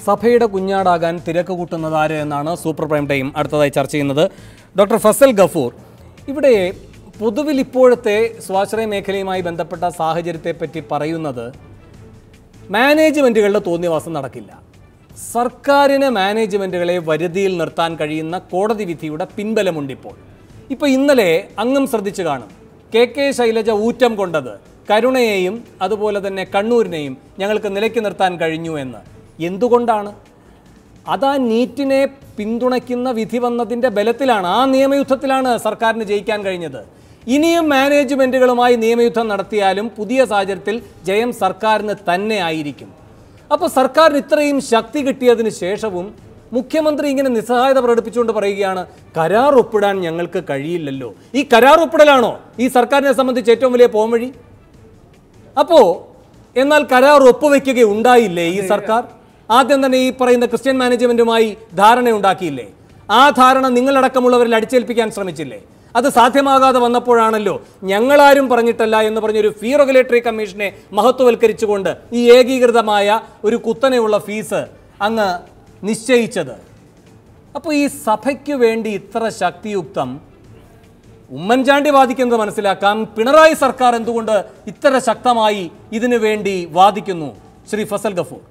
സഭയുടെ കുഞ്ഞാടാകാൻ തിരക്ക് കൂട്ടുന്നത് ആര് എന്നാണ് സൂപ്പർ പ്രൈം ടൈം അടുത്തതായി ചർച്ച ചെയ്യുന്നത്. ഡോക്ടർ ഫസൽ ഗഫൂർ, ഇവിടെ പൊതുവിൽ ഇപ്പോഴത്തെ സ്വാശ്രയ മേഖലയുമായി ബന്ധപ്പെട്ട സാഹചര്യത്തെപ്പറ്റി പറയുന്നത് മാനേജ്മെൻറ്റുകളുടെ തോന്നിവാസം നടക്കില്ല. സർക്കാരിന് മാനേജ്മെൻറ്റുകളെ വരുതിയിൽ നിർത്താൻ കഴിയുന്ന കോടതി വിധിയുടെ പിൻബലമുണ്ടിപ്പോൾ. ഇപ്പോൾ ഇന്നലെ അങ്ങും ശ്രദ്ധിച്ചു കാണും, കെ ശൈലജ ഊറ്റം കൊണ്ടത് കരുണയെയും അതുപോലെ തന്നെ കണ്ണൂരിനെയും ഞങ്ങൾക്ക് നിലയ്ക്ക് നിർത്താൻ കഴിഞ്ഞു എന്ന്. എന്തുകൊണ്ടാണ്? അതാ നീറ്റിനെ പിന്തുണയ്ക്കുന്ന വിധി വന്നതിൻ്റെ ബലത്തിലാണ്, ആ നിയമയുദ്ധത്തിലാണ് സർക്കാരിന് ജയിക്കാൻ കഴിഞ്ഞത്. ഇനിയും മാനേജ്മെൻറ്റുകളുമായി നിയമയുദ്ധം നടത്തിയാലും പുതിയ സാഹചര്യത്തിൽ ജയം സർക്കാരിന് തന്നെ ആയിരിക്കും. അപ്പോൾ സർക്കാരിന് ഇത്രയും ശക്തി കിട്ടിയതിന് ശേഷവും മുഖ്യമന്ത്രി ഇങ്ങനെ നിസ്സഹായത പ്രകടിപ്പിച്ചുകൊണ്ട് പറയുകയാണ്, കരാർ ഒപ്പിടാൻ ഞങ്ങൾക്ക് കഴിയില്ലല്ലോ. ഈ കരാർ ഒപ്പിടലാണോ ഈ സർക്കാരിനെ സംബന്ധിച്ച് ഏറ്റവും വലിയ പോംവഴി? അപ്പോൾ എന്നാൽ കരാർ ഒപ്പുവെക്കുകയുണ്ടായില്ലേ ഈ സർക്കാർ? ആദ്യം തന്നെ ഈ പറയുന്ന ക്രിസ്ത്യൻ മാനേജ്മെൻറ്റുമായി ധാരണയുണ്ടാക്കിയില്ലേ? ആ ധാരണ നിങ്ങളടക്കമുള്ളവരിൽ അടിച്ചേൽപ്പിക്കാൻ ശ്രമിച്ചില്ലേ? അത് സാധ്യമാകാതെ വന്നപ്പോഴാണല്ലോ ഞങ്ങളാരും പറഞ്ഞിട്ടല്ല എന്ന് പറഞ്ഞൊരു ഫീ റെഗുലേറ്ററി കമ്മീഷനെ മഹത്വവൽക്കരിച്ചുകൊണ്ട് ഈ ഏകീകൃതമായ ഒരു കുത്തനെയുള്ള ഫീസ് അങ്ങ് നിശ്ചയിച്ചത്. അപ്പോൾ ഈ സഭയ്ക്ക് വേണ്ടി ഇത്ര ശക്തിയുക്തം ഉമ്മൻചാണ്ടി വാദിക്കുന്നത് മനസ്സിലാക്കാം. പിണറായി സർക്കാർ എന്തുകൊണ്ട് ഇത്ര ശക്തമായി ഇതിനു വേണ്ടി വാദിക്കുന്നു? ശ്രീ ഫസൽ ഗഫൂർ.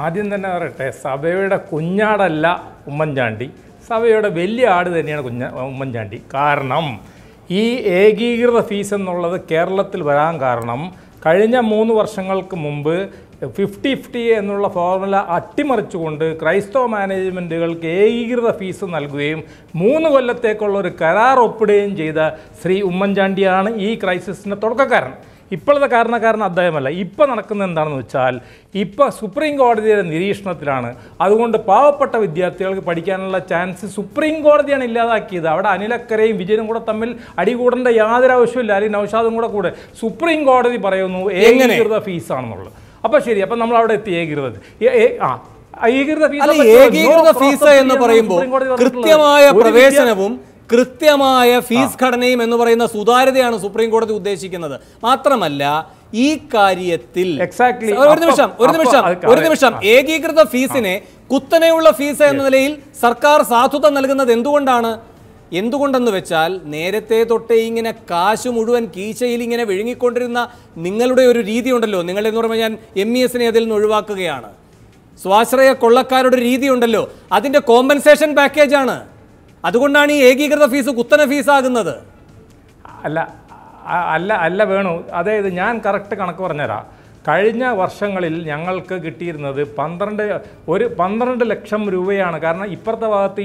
ആദ്യം തന്നെ പറയട്ടെ, സഭയുടെ കുഞ്ഞാടല്ല ഉമ്മൻചാണ്ടി, സഭയുടെ വലിയ ആട് തന്നെയാണ് ഉമ്മൻചാണ്ടി. കാരണം ഈ ഏകീകൃത ഫീസ് എന്നുള്ളത് കേരളത്തിൽ വരാൻ കാരണം കഴിഞ്ഞ 3 വർഷങ്ങൾക്ക് മുമ്പ് 50-50 എന്നുള്ള ഫോർമുല അട്ടിമറിച്ചുകൊണ്ട് ക്രൈസ്തവ മാനേജ്മെൻറ്റുകൾക്ക് ഏകീകൃത ഫീസ് നൽകുകയും 3 കൊല്ലത്തേക്കുള്ള ഒരു കരാർ ഒപ്പിടുകയും ചെയ്ത ശ്രീ ഉമ്മൻചാണ്ടിയാണ് ഈ ക്രൈസിസിൻ്റെ തുടക്കക്കാരൻ. ഇപ്പോഴത്തെ കാരണക്കാരൻ അദ്ദേഹമല്ല. ഇപ്പോൾ നടക്കുന്നത് എന്താണെന്ന് വെച്ചാൽ, ഇപ്പോൾ സുപ്രീം കോടതിയുടെ നിരീക്ഷണത്തിലാണ്. അതുകൊണ്ട് പാവപ്പെട്ട വിദ്യാർത്ഥികൾക്ക് പഠിക്കാനുള്ള ചാൻസ് സുപ്രീം കോടതിയാണ് ഇല്ലാതാക്കിയത്. അവിടെ അനിലക്കരയും വിജയനും കൂടെ തമ്മിൽ അടികൂടേണ്ട യാതൊരു ആവശ്യമില്ല. അല്ലെങ്കിൽ നൗഷാദും കൂടെ സുപ്രീം കോടതി പറയുന്നു ഏകീകൃത ഫീസാണെന്നുള്ളത്. അപ്പോൾ ശരി, അപ്പം നമ്മൾ അവിടെ എത്തി. ഏകീകൃത ഫീസ് എന്ന് പറയുമ്പോൾ കൃത്യമായ പ്രവേശനവും കൃത്യമായ ഫീസ് ഘടനയും എന്ന് പറയുന്ന സുതാര്യതയാണ് സുപ്രീം കോടതി ഉദ്ദേശിക്കുന്നത്. മാത്രമല്ല ഈ കാര്യത്തിൽ ഒരു നിമിഷം ഏകീകൃത ഫീസിനെ കുത്തനെയുള്ള ഫീസ് എന്ന നിലയിൽ സർക്കാർ സാധുത നൽകുന്നത് എന്തുകൊണ്ടെന്ന് വെച്ചാൽ, നേരത്തെ തൊട്ടേ ഇങ്ങനെ കാശ് മുഴുവൻ കീശയിൽ ഇങ്ങനെ വിഴുങ്ങിക്കൊണ്ടിരുന്ന നിങ്ങളുടെ ഒരു രീതി ഉണ്ടല്ലോ. നിങ്ങളെന്ന് പറയുമ്പോൾ ഞാൻ MES-നെ അതിൽ നിന്ന് ഒഴിവാക്കുകയാണ്. സ്വാശ്രയ കൊള്ളക്കാരുടെ രീതി ഉണ്ടല്ലോ, അതിൻ്റെ കോമ്പൻസേഷൻ പാക്കേജാണ്. അതുകൊണ്ടാണ് ഈ ഏകീകൃത ഫീസ് കുത്തനെ ഫീസാകുന്നത്. അല്ല വേണു, അതായത് ഞാൻ കറക്റ്റ് കണക്ക് പറഞ്ഞുതരാം. കഴിഞ്ഞ വർഷങ്ങളിൽ ഞങ്ങൾക്ക് കിട്ടിയിരുന്നത് 12 ലക്ഷം രൂപയാണ്. കാരണം ഇപ്പുറത്തെ ഭാഗത്ത്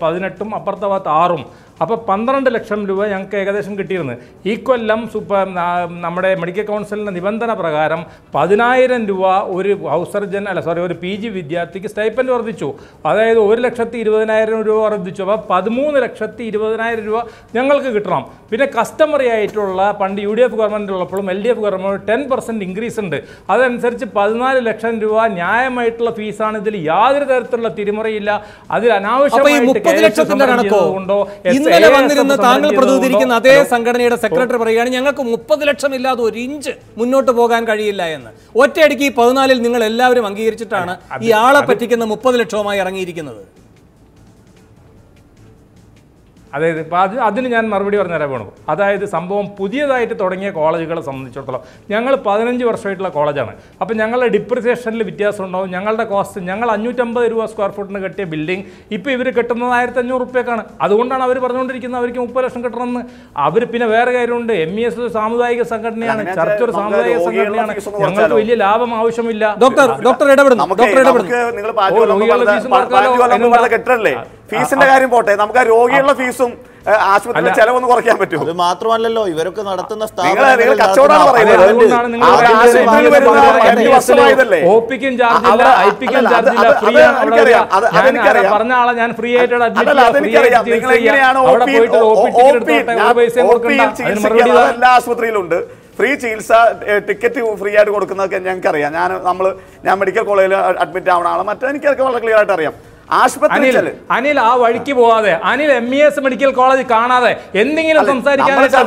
18ഉം അപ്പുറത്തെ ഭാഗത്ത് 6ഉം. അപ്പോൾ 12 ലക്ഷം രൂപ ഞങ്ങൾക്ക് ഏകദേശം കിട്ടിയിരുന്നു. ഈ കൊല്ലം നമ്മുടെ മെഡിക്കൽ കൗൺസിലിൻ്റെ നിബന്ധന പ്രകാരം 10,000 രൂപ ഒരു ഒരു PG വിദ്യാർത്ഥിക്ക് സ്റ്റൈപ്പൻഡ് വർദ്ധിച്ചു. അതായത് 1,20,000 രൂപ വർദ്ധിച്ചു. അപ്പോൾ 13,20,000 രൂപ ഞങ്ങൾക്ക് കിട്ടണം. പിന്നെ കസ്റ്റമറി ആയിട്ടുള്ള പണ്ട് UDF ഗവൺമെൻറ് ഉള്ളപ്പോഴും LDF ഗവൺമെൻറ് 10% ഇൻക്രീസ് ഉണ്ട്. അതനുസരിച്ച് 14 ലക്ഷം രൂപ ന്യായമായിട്ടുള്ള ഫീസാണ്. ഇതിൽ യാതൊരു തരത്തിലുള്ള തിരിമറിയില്ല. അതിൽ അനാവശ്യമായിട്ട് കൊണ്ടോ ഇന്നലെ വന്നിരുന്ന താങ്കൾ പ്രതിനിധീകരിക്കുന്ന അതേ സംഘടനയുടെ സെക്രട്ടറി പറയുകയാണ്, ഞങ്ങൾക്ക് 30 ലക്ഷം ഇല്ലാതെ ഒരു ഇഞ്ച് മുന്നോട്ട് പോകാൻ കഴിയില്ല എന്ന്. ഒറ്റയടിക്ക് ഈ 14 നിങ്ങൾ എല്ലാവരും അംഗീകരിച്ചിട്ടാണ് ഈ ആളെ പറ്റിക്കുന്ന 30 ലക്ഷവുമായി ഇറങ്ങിയിരിക്കുന്നത്. അതായത് ഇപ്പോൾ അതിന് ഞാൻ മറുപടി പറഞ്ഞുതരാൻ വേണം. അതായത് സംഭവം പുതിയതായിട്ട് തുടങ്ങിയ കോളേജുകളെ സംബന്ധിച്ചിടത്തോളം ഞങ്ങൾ 15 വർഷമായിട്ടുള്ള കോളേജാണ്. അപ്പോൾ ഞങ്ങളുടെ ഡിപ്രിസിയേഷനിൽ വ്യത്യാസം ഉണ്ടാവും. ഞങ്ങളുടെ കോസ്റ്റ്, ഞങ്ങൾ 550 രൂപ സ്ക്വയർ ഫുട്ടിന് കെട്ടിയ ബിൽഡിംഗ് ഇപ്പോൾ ഇവർ കിട്ടുന്നത് 1,500 രൂപയ്ക്കാണ്. അതുകൊണ്ടാണ് അവർ പറഞ്ഞുകൊണ്ടിരിക്കുന്നത് അവർക്ക് 30 ലക്ഷം കിട്ടണമെന്ന്. അവർ പിന്നെ വേറെ കാര്യമുണ്ട്, MES ഒരു സാമുദായിക സംഘടനയാണ്, ചർച്ച ഒരു സാമുദായിക സംഘടനയാണ്, ഞങ്ങൾക്ക് വലിയ ലാഭം ആവശ്യമില്ല. ഫീസിന്റെ കാര്യം പോട്ടെ, നമുക്ക് ആ രോഗികളുടെ ഫീസും ആശുപത്രിയുടെ ചെലവൊന്ന് കുറയ്ക്കാൻ പറ്റും. അത് മാത്രമല്ലല്ലോ, ഇവരൊക്കെ നടത്തുന്ന എല്ലാ ആശുപത്രിയിലുണ്ട്. ഫ്രീ ചികിത്സ, ടിക്കറ്റ് ഫ്രീ ആയിട്ട് കൊടുക്കുന്നതൊക്കെ ഞങ്ങൾക്കറിയാം. ഞാൻ മെഡിക്കൽ കോളേജിൽ അഡ്മിറ്റ് ആവണ ആളെ, മറ്റേ എനിക്കൊക്കെ വളരെ ക്ലിയർ ആയിട്ട് അറിയാം. ആശുപത്രി അനിൽ ആ വഴിക്ക് പോവാതെ അനിൽ MES മെഡിക്കൽ കോളേജ് കാണാതെ എന്തെങ്കിലും സംസാരിക്കാനായിട്ട്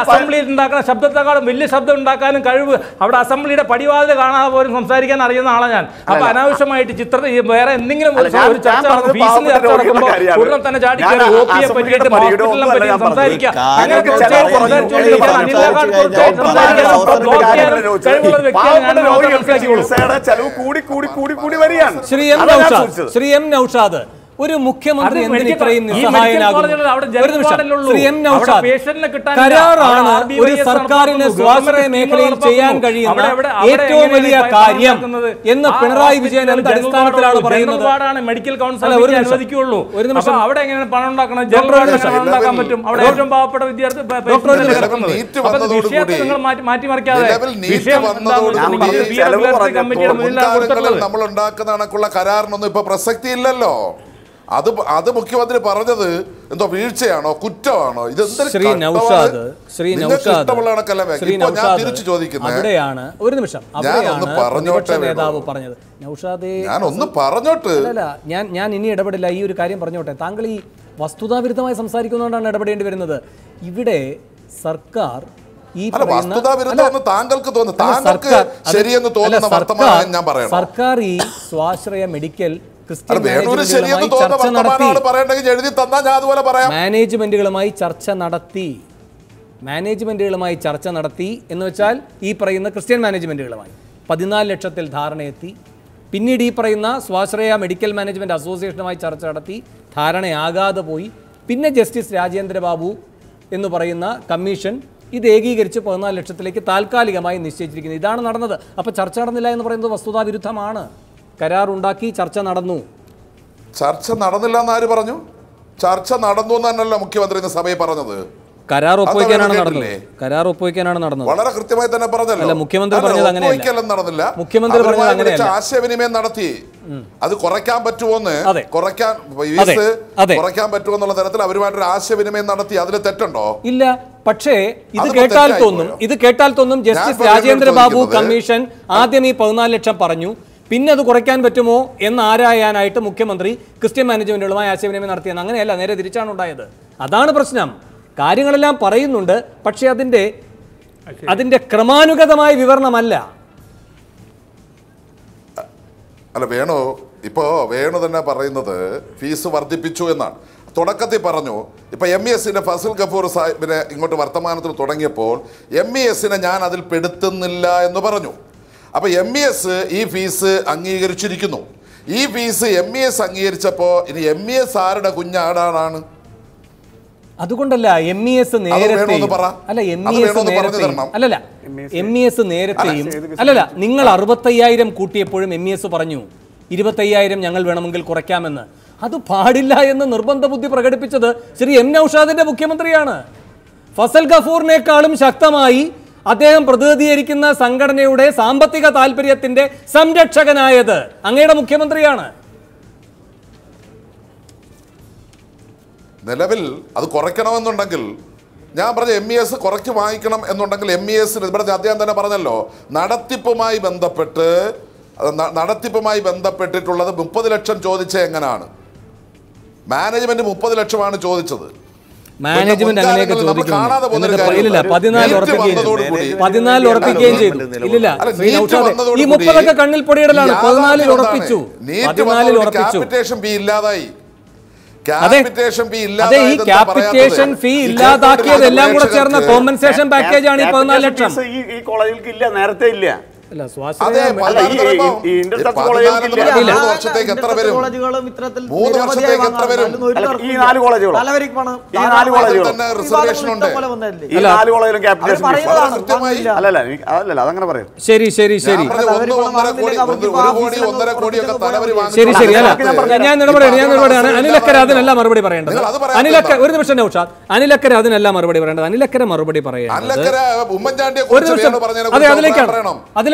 അസംബ്ലിയിൽ ഉണ്ടാക്കുന്ന ശബ്ദത്തെക്കാളും വലിയ ശബ്ദം ഉണ്ടാക്കാനും കഴിവ് അവിടെ അസംബ്ലിയുടെ പടിവാതിൽ കാണാതെ പോലും സംസാരിക്കാൻ അറിയുന്ന ആളാണ് ഞാൻ. അപ്പൊ അനാവശ്യമായിട്ട് ചിത്രത്തിൽ വേറെ എന്തെങ്കിലും ഒരു ചർച്ച ഫീസിന്റെ ചർച്ച നടക്കുമ്പോൾ ഉടനെ തന്നെ ചാടിക്കാൻ OPയെ പറ്റിയിട്ട് ഹോസ്പിറ്റലിനെ പറ്റി സംസാരിക്കുക. അങ്ങനെ ശ്രീ എം നൗഷാദ്, ഒരു മുഖ്യമന്ത്രി എന്തിന് ഇത്രയും നിസ്സഹായനാകും? ശ്രീ എം നൗഷാദ്, കരാറാണ് ഒരു സർക്കാരിന് സ്വാശ്രയ മേഖലയിൽ ചെയ്യാൻ കഴിയുന്ന ഏറ്റവും വലിയ കാര്യം എന്ന് പിണറായി വിജയൻ എന്ത് അടിസ്ഥാനത്തിലാണ് പറയുന്നത്? മെഡിക്കൽ കൗൺസിൽ അനുവദിക്കുള്ളൂ. ഒരു നിമിഷം, അവിടെ എങ്ങനെയാണ് പണം ഉണ്ടാക്കണം? ഉണ്ടാക്കാൻ പറ്റും. അവിടെ ഏറ്റവും പാവപ്പെട്ട വിദ്യാർത്ഥി വിഷയത്തെ നിങ്ങൾ മാറ്റിമറിക്കാതെ വിഷയം നമ്മൾ ഉണ്ടാക്കുന്ന കണക്കുള്ള കരാറിനൊന്നും ഇപ്പൊ പ്രസക്തി ഇല്ലല്ലോ. അത് മുഖ്യമന്ത്രി പറഞ്ഞത് എന്തോ വീഴ്ചയാണോ കുറ്റമാണോ? ഇത് തിരിച്ചു ചോദിക്കുന്നത് അവിടെയാണ്. ഒരു നിമിഷം, നേതാവ് പറഞ്ഞത് നൗഷാദേ, ഞാനൊന്ന് പറഞ്ഞോട്ട് ഞാൻ ഇനി ഇടപെടില്ല. ഈ ഒരു കാര്യം പറഞ്ഞോട്ടെ. താങ്കൾ ഈ വസ്തുതാവിരുദ്ധമായി സംസാരിക്കുന്നതുകൊണ്ടാണ് ഇടപെടേണ്ടി വരുന്നത്. ഇവിടെ സർക്കാർ സർക്കാർ ഈ സ്വാശ്രയ മെഡിക്കൽ മാനേജ്മെന്റുകളുമായി ചർച്ച നടത്തി എന്ന് വെച്ചാൽ ഈ പറയുന്ന ക്രിസ്ത്യൻ മാനേജ്മെന്റുകളുമായി 14 ലക്ഷത്തിൽ ധാരണയെത്തി. പിന്നീട് ഈ പറയുന്ന സ്വാശ്രയ മെഡിക്കൽ മാനേജ്മെന്റ് അസോസിയേഷനുമായി ചർച്ച നടത്തി, ധാരണയാകാതെ പോയി. പിന്നെ ജസ്റ്റിസ് രാജേന്ദ്ര ബാബു എന്ന് പറയുന്ന കമ്മീഷൻ ഇത് ഏകീകരിച്ച് 14 ലക്ഷത്തിലേക്ക് താൽക്കാലികമായി നിശ്ചയിച്ചിരിക്കുന്നത്. ഇതാണ് നടന്നത്. അപ്പോൾ ചർച്ച നടന്നില്ല എന്ന് പറയുന്നത് വസ്തുതാവിരുദ്ധമാണ്. കരാറുണ്ടാക്കി, ചർച്ച നടന്നു. ചർച്ച നടന്നില്ല എന്ന് ആര് പറഞ്ഞു? ചർച്ച നടന്നു എന്നല്ലോ മുഖ്യമന്ത്രി ഇന്ന് സഭയിൽ പറഞ്ഞത്. കരാർ ഒപ്പുവയ്ക്കാനാണ് നടന്നത്. വളരെ കൃത്യമായി തന്നെ പറഞ്ഞല്ലോ. മുഖ്യമന്ത്രി പറഞ്ഞത് അങ്ങനെയല്ല. നടന്നില്ല. മുഖ്യമന്ത്രി പറഞ്ഞത് അങ്ങനെയല്ല. ആശയവിനിമയം നടത്തി. അത് കുറയ്ക്കാൻ പറ്റുമോന്ന് കുറയ്ക്കാൻ പറ്റുമെന്നുള്ള തരത്തിൽ അവരുമായിട്ടൊരു ആശയവിനിമയം നടത്തി. അതിൽ തെറ്റുണ്ടോ? ഇല്ല. പക്ഷേ ഇത് കേട്ടാൽ തോന്നും ജസ്റ്റിസ് രാജേന്ദ്ര ബാബു കമ്മീഷൻ ആദ്യം ഈ 14 ലക്ഷം പറഞ്ഞു, പിന്നെ അത് കുറയ്ക്കാൻ പറ്റുമോ എന്ന് ആരായാനായിട്ട് മുഖ്യമന്ത്രി ക്രിസ്ത്യൻ മാനേജ്മെന്റുകളുമായി ആശയവിനിമയം നടത്തിയെന്ന്. അങ്ങനെയല്ല, നേരെ തിരിച്ചാണ് ഉണ്ടായത്. അതാണ് പ്രശ്നം. കാര്യങ്ങളെല്ലാം പറയുന്നുണ്ട്, പക്ഷേ അതിന്റെ ക്രമാനുഗതമായ വിവരണമല്ല. അല്ല, വേണു തന്നെ പറയുന്നത് ഫീസ് വർദ്ധിപ്പിച്ചു എന്നാണ്. തുടക്കത്തിൽ പറഞ്ഞു. ഇപ്പൊ MESന്റെ ഫസൽ ഗഫൂർ സാഹിബിനെ ഇങ്ങോട്ട് വർത്തമാനത്തിൽ തുടങ്ങിയപ്പോൾ MESനെ ഞാൻ അതിൽ പെടുത്തുന്നില്ല എന്ന് പറഞ്ഞു. അപ്പൊ MES ഈ ഫീസ് അംഗീകരിച്ചിരിക്കുന്നു. ഈ ഫീസ് MES അംഗീകരിച്ചപ്പോ ഇനി MES ആരുടെ കുഞ്ഞാടാണ്? അതുകൊണ്ടല്ല MES നേരത്തെയും നിങ്ങൾ 65,000 കൂട്ടിയപ്പോഴും MES പറഞ്ഞു 25,000 ഞങ്ങൾ വേണമെങ്കിൽ കുറയ്ക്കാമെന്ന്. അത് പാടില്ല എന്ന് നിർബന്ധ ബുദ്ധി പ്രകടിപ്പിച്ചത് ശ്രീ എം നൗഷാദിന്റെ മുഖ്യമന്ത്രിയാണ്. ഫസൽ ഗഫൂറിനേക്കാളും ശക്തമായി അദ്ദേഹം പ്രതിനിധീകരിക്കുന്ന സംഘടനയുടെ സാമ്പത്തിക താല്പര്യത്തിന്റെ സംരക്ഷകനായത് അങ്ങയുടെ മുഖ്യമന്ത്രിയാണ്. നിലവിൽ അത് കുറയ്ക്കണമെന്നുണ്ടെങ്കിൽ ഞാൻ പറഞ്ഞ MES കുറച്ച് വാങ്ങിക്കണം എന്നുണ്ടെങ്കിൽ MES ഇവിടെ അദ്ദേഹം തന്നെ പറഞ്ഞല്ലോ, നടത്തിപ്പുമായി ബന്ധപ്പെട്ടിട്ടുള്ളത് 30 ലക്ഷം ചോദിച്ചത് എങ്ങനെയാണ്? മാനേജ്മെന്റ് 30 ലക്ഷമാണ് ചോദിച്ചത്. മാനേജ്മെന്റ് അങ്ങനെയൊക്കെ ചോദിക്കുന്നു. 14 ഉറപ്പിക്കുകയും ചെയ്തു. ഇല്ലില്ല, ഈ 30 കണ്ണിൽ പൊടിയിടലാണ്. 14 ഉറപ്പിച്ചു. 14 ഉറപ്പിച്ചു. ഇല്ലാതായി. അതെ, ഈ ക്യാപിറ്റേഷൻ ഫീ ഇല്ലാതാക്കിയതെല്ലാം കൂടെ ചേർന്ന കോമ്പൻസേഷൻ പാക്കേജ് ആണ് ഈ 14 ലക്ഷം. ഈ കോളേജിലേക്ക് ഇല്ല, നേരത്തെ ഇല്ല. അല്ല, വർഷത്തേക്ക് എത്ര വരും? 3 വർഷത്തേക്ക് എത്ര വരും? ഈ 4 കോളേജുകൾ റിസർവേഷൻ ഉണ്ട്. അതങ്ങനെ പറയും. ശരി. ഞാൻ നിലപടെയാണ്. അനിലക്കര അതിനെല്ലാം മറുപടി പറയേണ്ടത്. ഒരു നിമിഷം നൗഷാദ്, അനിലക്കര അതിനെല്ലാം മറുപടി പറയേണ്ടത്. അനിലക്കര മറുപടി പറയേണ്ടത്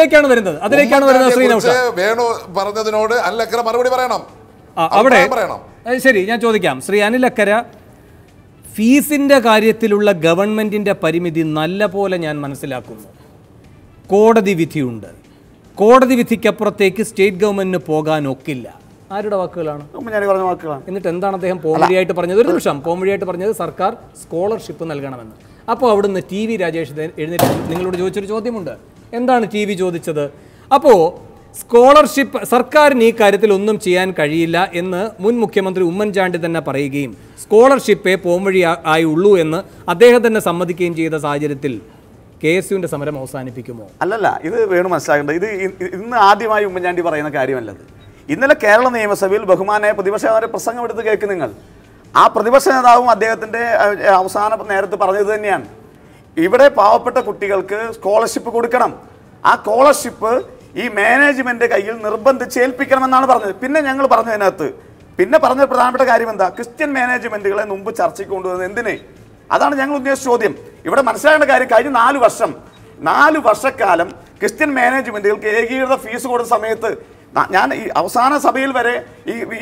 അതിലേക്കാണ് വരുന്നത്. ശ്രീ നൗഷാദ് വേണു പറഞ്ഞതിനോട് അനിലക്കര മറുപടി പറയണം. അവിടെ ശരി, ഞാൻ ചോദിക്കാം. ശ്രീ അനിലക്കര, ഫീസിന്റെ കാര്യത്തിലുള്ള ഗവൺമെന്റിന്റെ പരിമിതി നല്ല പോലെ ഞാൻ മനസ്സിലാക്കുന്നു. കോടതി വിധിയുണ്ട്. കോടതി വിധിക്കപ്പുറത്തേക്ക് സ്റ്റേറ്റ് ഗവൺമെന്റിന് പോകാൻ ഒക്കില്ല. ആരുടെ വാക്കുകളാണ്? ഉമ്മൻചാണ്ടി പറഞ്ഞ വാക്കുകളാണ്. എന്നിട്ട് എന്താണ് അദ്ദേഹം പോംവഴിയായിട്ട് പറഞ്ഞത്? ഒരു നിമിഷം, പോംവഴിയായിട്ട് പറഞ്ഞത് സർക്കാർ സ്കോളർഷിപ്പ് നൽകണമെന്ന്. അപ്പോൾ അവിടുന്ന് TV രാജേഷ് എഴുന്നേറ്റ് നിങ്ങളോട് ചോദിച്ചൊരു ചോദ്യമുണ്ട്. എന്താണ് TV ചോദിച്ചത്? അപ്പോൾ സ്കോളർഷിപ്പ് സർക്കാരിന് ഈ കാര്യത്തിൽ ഒന്നും ചെയ്യാൻ കഴിയില്ല എന്ന് മുൻ മുഖ്യമന്ത്രി ഉമ്മൻചാണ്ടി തന്നെ പറയുകയും സ്കോളർഷിപ്പേ പോംവഴി ആയി ഉള്ളൂ എന്ന് അദ്ദേഹം തന്നെ സമ്മതിക്കുകയും ചെയ്ത സാഹചര്യത്തിൽ KSUവിൻ്റെ സമരം അവസാനിപ്പിക്കുമോ? അല്ലല്ല, ഇത് വേണം മനസ്സിലാക്കേണ്ടത്. ഇത് ഇന്ന് ആദ്യമായി ഉമ്മൻചാണ്ടി പറയുന്ന കാര്യമല്ലത്. ഇന്നലെ കേരള നിയമസഭയിൽ ബഹുമാനായ പ്രതിപക്ഷ നേതാവിന്റെ പ്രസംഗം എടുത്ത് കേൾക്ക് നിങ്ങൾ. ആ പ്രതിപക്ഷ നേതാവും അദ്ദേഹത്തിൻ്റെ അവസാന നേരത്ത് പറഞ്ഞത് തന്നെയാണ്, ഇവിടെ പാവപ്പെട്ട കുട്ടികൾക്ക് സ്കോളർഷിപ്പ് കൊടുക്കണം, ആ സ്കോളർഷിപ്പ് ഈ മാനേജ്മെന്റ് കയ്യിൽ നിർബന്ധിച്ച് ഏൽപ്പിക്കണമെന്നാണ് പറഞ്ഞത്. പിന്നെ ഞങ്ങൾ പറഞ്ഞതിനകത്ത് പിന്നെ പറഞ്ഞ പ്രധാനപ്പെട്ട കാര്യം എന്താ? ക്രിസ്ത്യൻ മാനേജ്മെന്റുകളെ മുമ്പ് ചർച്ചയ്ക്ക് കൊണ്ടുവന്നത് എന്തിന്? അതാണ് ഞങ്ങൾ ഉദ്ദേശിച്ച ചോദ്യം. ഇവിടെ മനസ്സിലാക്കേണ്ട കാര്യം, കഴിഞ്ഞ 4 വർഷക്കാലം ക്രിസ്ത്യൻ മാനേജ്മെന്റുകൾക്ക് ഏകീകൃത ഫീസ് കൊടുത്ത സമയത്ത് ഞാൻ ഈ അവസാന സഭയിൽ വരെ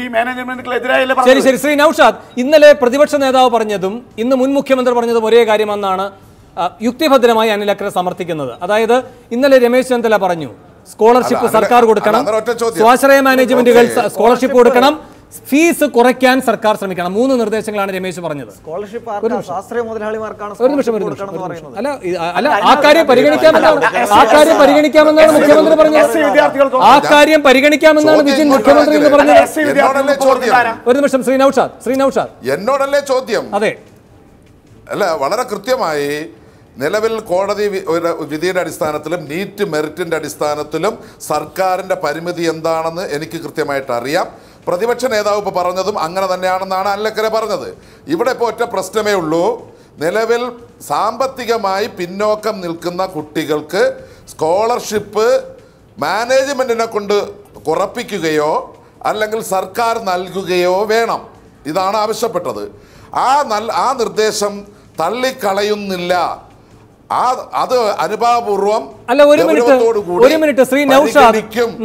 ഈ മാനേജ്മെന്റുകൾക്കെതിരായല്ലേ പറഞ്ഞത്. ശരി, ശ്രീ നൗഷാദ്, ഇന്നലെ പ്രതിപക്ഷ നേതാവ് പറഞ്ഞതും ഇന്ന് മുൻ മുഖ്യമന്ത്രി പറഞ്ഞതും ഒരേ കാര്യമെന്നാണ് യുക്തിഭദ്രമായി അനിൽ അക്ര സമർത്ഥിക്കുന്നത്. അതായത് ഇന്നലെ രമേശ് ചെന്നിത്തല പറഞ്ഞു സ്കോളർഷിപ്പ് സർക്കാർ കൊടുക്കണം, സ്വാശ്രയ മാനേജ്മെന്റുകൾ സ്കോളർഷിപ്പ് കൊടുക്കണം, ഫീസ് കുറയ്ക്കാൻ സർക്കാർ ശ്രമിക്കണം. 3 നിർദ്ദേശങ്ങളാണ് രമേശ് പറഞ്ഞത്. അല്ല, ആ കാര്യം പരിഗണിക്കാമെന്നാണ് മുഖ്യമന്ത്രി പറഞ്ഞത്. ആ കാര്യം പരിഗണിക്കാമെന്നാണ് മുഖ്യമന്ത്രി എന്ന് പറഞ്ഞത്. ഒരു നിമിഷം, ശ്രീ നൗഷാദ് എന്നോടല്ലേ ചോദ്യം? അതെ, അല്ല, വളരെ കൃത്യമായി നിലവിൽ കോടതി വിധിയുടെ അടിസ്ഥാനത്തിലും നീറ്റ് മെറിറ്റിന്റെ അടിസ്ഥാനത്തിലും സർക്കാരിന്റെ പരിമിതി എന്താണെന്ന് എനിക്ക് കൃത്യമായിട്ട് അറിയാം. പ്രതിപക്ഷ നേതാവ് ഇപ്പോൾ പറഞ്ഞതും അങ്ങനെ തന്നെയാണെന്നാണ് അനിലക്കര പറഞ്ഞത്. ഇവിടെ ഇപ്പോൾ ഒറ്റ പ്രശ്നമേ ഉള്ളൂ. നിലവിൽ സാമ്പത്തികമായി പിന്നോക്കം നിൽക്കുന്ന കുട്ടികൾക്ക് സ്കോളർഷിപ്പ് മാനേജ്മെന്റിനെ കൊണ്ട് കുറപ്പിക്കുകയോ അല്ലെങ്കിൽ സർക്കാർ നൽകുകയോ വേണം. ഇതാണ് ആവശ്യപ്പെട്ടത്. ആ നിർദ്ദേശം തള്ളിക്കളയുന്നില്ല. അത് അനുഭാവപൂർവം അല്ല, ഒരു മിനിറ്റ് ശ്രീ നൗഷാദ്,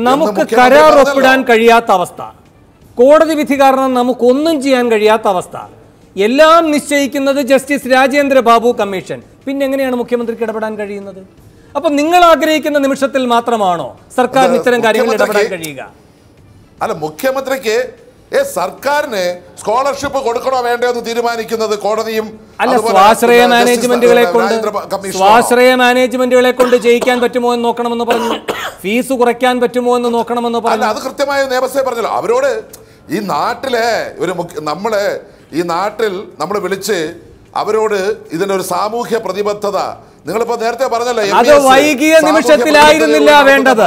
നമുക്ക് കരാർ ഒപ്പിടാൻ കഴിയാത്ത അവസ്ഥ, കോടതി വിധി കാരണം നമുക്കൊന്നും ചെയ്യാൻ കഴിയാത്ത അവസ്ഥ, എല്ലാം നിശ്ചയിക്കുന്നത് ജസ്റ്റിസ് രാജേന്ദ്ര ബാബു കമ്മീഷൻ. പിന്നെ എങ്ങനെയാണ് മുഖ്യമന്ത്രിക്ക് ഇടപെടാൻ കഴിയുന്നത്? അപ്പൊ നിങ്ങൾ ആഗ്രഹിക്കുന്ന നിമിഷത്തിൽ മാത്രമാണോ സർക്കാരിന് ഇത്തരം കാര്യങ്ങൾ ഇടപെടാൻ കഴിയുക? അല്ല, മുഖ്യമന്ത്രിക്ക് സർക്കാരിന് സ്കോളർഷിപ്പ് കൊടുക്കണോ വേണ്ടോ എന്ന് തീരുമാനിക്കുന്നത് കോടതിയും. അല്ല, സ്വാശ്രയ മാനേജ്മെന്റുകളെ കൊണ്ട് ചെയ്യിക്കാൻ പറ്റുമോ എന്ന് നോക്കണമെന്ന് പറഞ്ഞു, ഫീസ് കുറയ്ക്കാൻ പറ്റുമോ എന്ന് നോക്കണമെന്ന് പറഞ്ഞു. അത് കൃത്യമായ നിയമസഭ പറഞ്ഞല്ലോ. അവരോട് ഈ നാട്ടിലെ ഈ നാട്ടിൽ നമ്മൾ വിളിച്ച് അവരോട് ഇതിന്റെ ഒരു സാമൂഹ്യ പ്രതിബദ്ധത നിങ്ങളിപ്പോ നേരത്തെ പറഞ്ഞല്ലോ, അത് വൈകിയ നിമിഷത്തിലായിരുന്നില്ല വേണ്ടത്.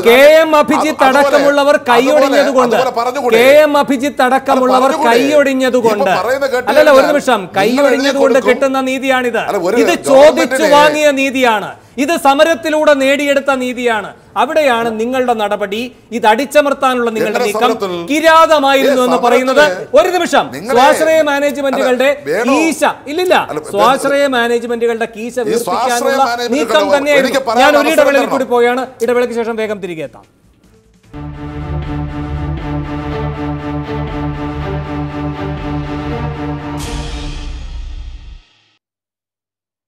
KM അഭിജിത്ത് അടക്കമുള്ളവർ കൈയൊടിഞ്ഞതുകൊണ്ട് അല്ലല്ല, ഒരു നിമിഷം, കൈയൊടിഞ്ഞതുകൊണ്ട് കിട്ടുന്ന നീതിയാണിത്. ഇത് ചോദിച്ചു വാങ്ങിയ നീതിയാണ്, ഇത് സമരത്തിലൂടെ നേടിയെടുത്ത നീതിയാണ്. അവിടെയാണ് നിങ്ങളുടെ നടപടി, ഇത് അടിച്ചമർത്താനുള്ള നിങ്ങളുടെ നീക്കം കിരാതമായിരുന്നു എന്ന് പറയുന്നത്. ഒരു നിമിഷം, സ്വാശ്രയ മാനേജ്മെന്റുകളുടെ കീശ സ്വാശ്രയ മാനേജ്മെന്റുകളുടെ കീശ വീർപ്പിക്കാനുള്ള നീക്കം തന്നെയായിരുന്നു. ഞാൻ ഒരു ഇടവേളയിൽ കൂടി പോയാണ്, ഇടവേളയ്ക്ക് ശേഷം വേഗം തിരികെ എത്താം.